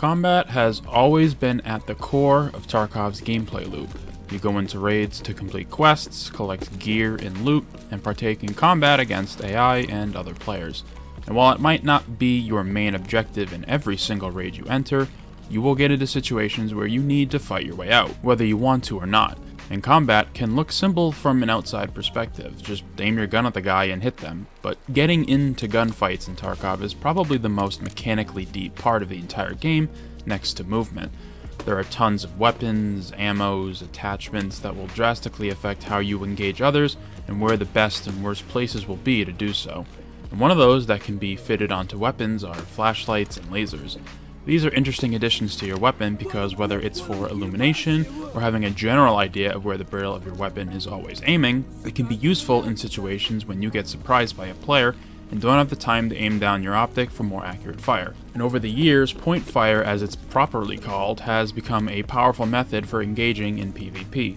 Combat has always been at the core of Tarkov's gameplay loop. You go into raids to complete quests, collect gear and loot, and partake in combat against AI and other players. And while it might not be your main objective in every single raid you enter, you will get into situations where you need to fight your way out, whether you want to or not. And combat can look simple from an outside perspective, just aim your gun at the guy and hit them, but getting into gunfights in Tarkov is probably the most mechanically deep part of the entire game, next to movement. There are tons of weapons, ammos, attachments that will drastically affect how you engage others and where the best and worst places will be to do so. And one of those that can be fitted onto weapons are flashlights and lasers. These are interesting additions to your weapon because whether it's for illumination or having a general idea of where the barrel of your weapon is always aiming, it can be useful in situations when you get surprised by a player and don't have the time to aim down your optic for more accurate fire. And over the years, PointFire, as it's properly called, has become a powerful method for engaging in PvP.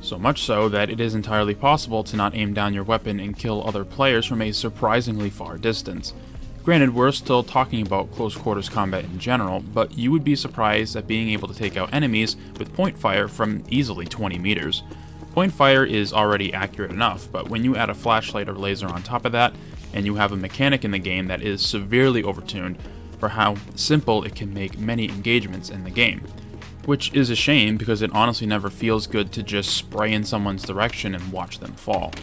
So much so that it is entirely possible to not aim down your weapon and kill other players from a surprisingly far distance. Granted, we're still talking about close quarters combat in general, but you would be surprised at being able to take out enemies with PointFire from easily 20 meters. PointFire is already accurate enough, but when you add a flashlight or laser on top of that, and you have a mechanic in the game that is severely overtuned for how simple it can make many engagements in the game. Which is a shame because it honestly never feels good to just spray in someone's direction and watch them fall.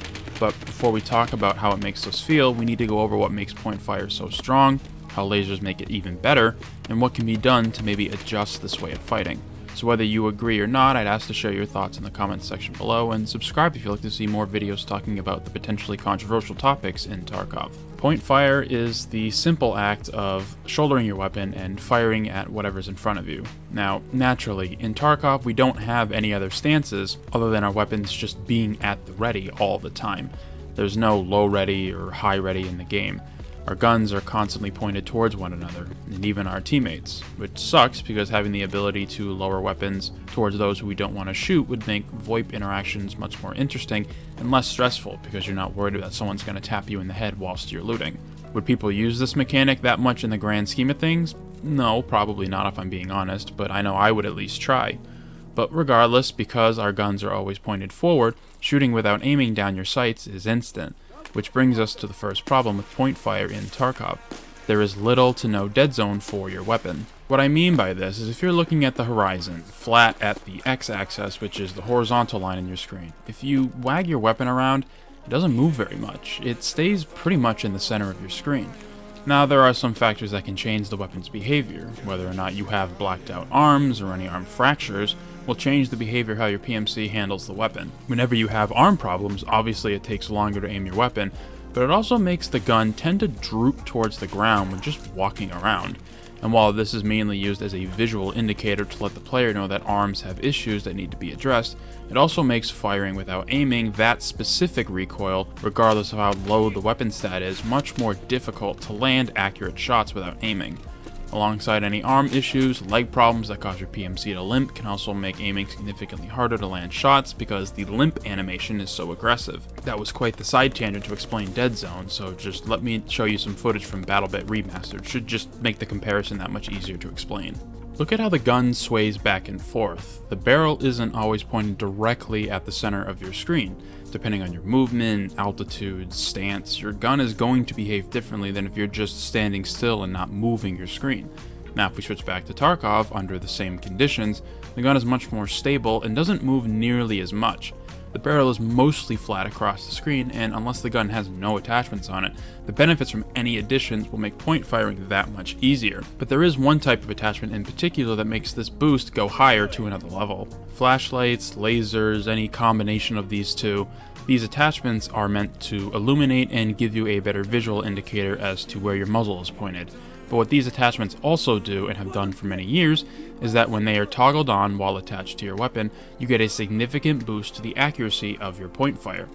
But before we talk about how it makes us feel, we need to go over what makes PointFire so strong, how lasers make it even better, and what can be done to maybe adjust this way of fighting. So whether you agree or not, I'd ask to share your thoughts in the comments section below, and subscribe if you'd like to see more videos talking about the potentially controversial topics in Tarkov. PointFire is the simple act of shouldering your weapon and firing at whatever's in front of you. Now, naturally, in Tarkov we don't have any other stances other than our weapons just being at the ready all the time. There's no low ready or high ready in the game. Our guns are constantly pointed towards one another, and even our teammates, which sucks because having the ability to lower weapons towards those who we don't want to shoot would make VoIP interactions much more interesting and less stressful because you're not worried that someone's going to tap you in the head whilst you're looting. Would people use this mechanic that much in the grand scheme of things? No, probably not if I'm being honest, but I know I would at least try. But regardless, because our guns are always pointed forward, shooting without aiming down your sights is instant. Which brings us to the first problem with PointFire in Tarkov. There is little to no deadzone for your weapon. What I mean by this is if you're looking at the horizon, flat at the x-axis, which is the horizontal line in your screen, if you wag your weapon around, it doesn't move very much. It stays pretty much in the center of your screen. Now, there are some factors that can change the weapon's behavior. Whether or not you have blacked out arms or any arm fractures will change the behavior how your PMC handles the weapon. Whenever you have arm problems, obviously it takes longer to aim your weapon, but it also makes the gun tend to droop towards the ground when just walking around. And while this is mainly used as a visual indicator to let the player know that arms have issues that need to be addressed, it also makes firing without aiming that specific recoil, regardless of how low the weapon stat is, much more difficult to land accurate shots without aiming. Alongside any arm issues, leg problems that cause your PMC to limp can also make aiming significantly harder to land shots because the limp animation is so aggressive. That was quite the side tangent to explain Deadzone, so just let me show you some footage from Battlebit Remastered. Should just make the comparison that much easier to explain. Look at how the gun sways back and forth. The barrel isn't always pointed directly at the center of your screen. Depending on your movement, altitude, stance, your gun is going to behave differently than if you're just standing still and not moving your screen. Now if we switch back to Tarkov, under the same conditions, the gun is much more stable and doesn't move nearly as much. The barrel is mostly flat across the screen, and unless the gun has no attachments on it, the benefits from any additions will make point firing that much easier. But there is one type of attachment in particular that makes this boost go higher to another level. Flashlights, lasers, any combination of these two. These attachments are meant to illuminate and give you a better visual indicator as to where your muzzle is pointed. But what these attachments also do, and have done for many years, is that when they are toggled on while attached to your weapon, you get a significant boost to the accuracy of your point fire.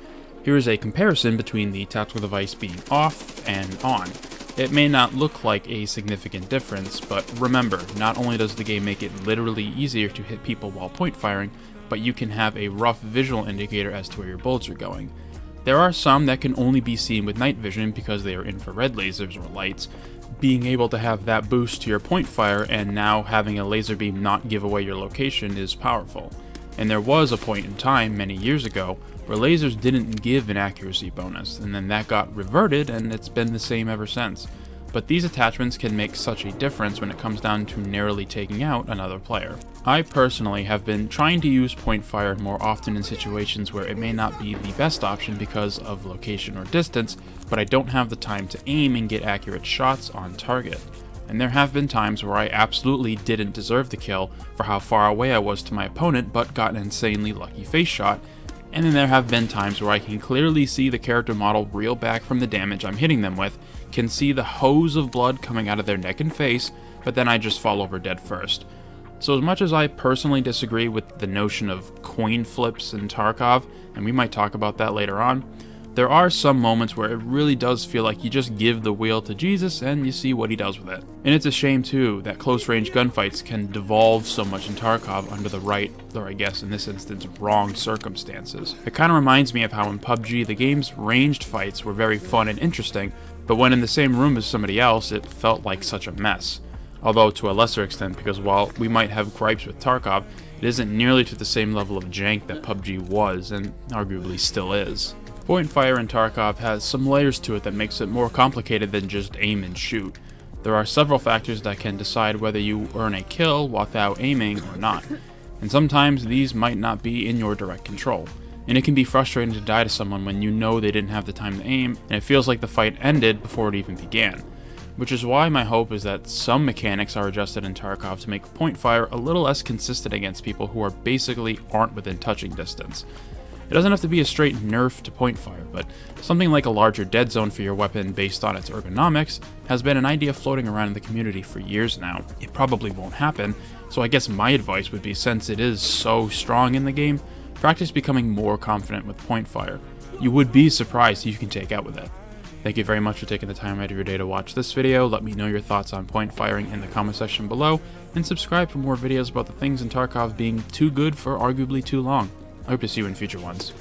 Here is a comparison between the tactical device being off and on. It may not look like a significant difference, but remember, not only does the game make it literally easier to hit people while point firing, but you can have a rough visual indicator as to where your bullets are going. There are some that can only be seen with night vision because they are infrared lasers or lights, being able to have that boost to your PointFire and now having a laser beam not give away your location is powerful. And there was a point in time many years ago where lasers didn't give an accuracy bonus, and then that got reverted and it's been the same ever since. But these attachments can make such a difference when it comes down to narrowly taking out another player. I personally have been trying to use PointFire more often in situations where it may not be the best option because of location or distance, but I don't have the time to aim and get accurate shots on target. And there have been times where I absolutely didn't deserve the kill for how far away I was to my opponent, but got an insanely lucky face shot. And then there have been times where I can clearly see the character model reel back from the damage I'm hitting them with, can see the hose of blood coming out of their neck and face, but then I just fall over dead first. So as much as I personally disagree with the notion of coin flips in Tarkov, and we might talk about that later on, there are some moments where it really does feel like you just give the wheel to Jesus and you see what he does with it. And it's a shame too that close range gunfights can devolve so much in Tarkov under the right, or I guess in this instance, wrong circumstances. It kind of reminds me of how in PUBG the game's ranged fights were very fun and interesting, but when in the same room as somebody else it felt like such a mess. Although to a lesser extent, because while we might have gripes with Tarkov, it isn't nearly to the same level of jank that PUBG was, and arguably still is. PointFire in Tarkov has some layers to it that makes it more complicated than just aim and shoot. There are several factors that can decide whether you earn a kill without aiming or not, and sometimes these might not be in your direct control. And it can be frustrating to die to someone when you know they didn't have the time to aim, and it feels like the fight ended before it even began. Which is why my hope is that some mechanics are adjusted in Tarkov to make PointFire a little less consistent against people who basically aren't within touching distance. It doesn't have to be a straight nerf to PointFire, but something like a larger Deadzone for your weapon based on its ergonomics has been an idea floating around in the community for years now. It probably won't happen, so I guess my advice would be, since it is so strong in the game, practice becoming more confident with PointFire. You would be surprised who you can take out with it. Thank you very much for taking the time out of your day to watch this video. Let me know your thoughts on PointFiring in the comment section below, and subscribe for more videos about the things in Tarkov being too good for arguably too long. I hope to see you in future ones.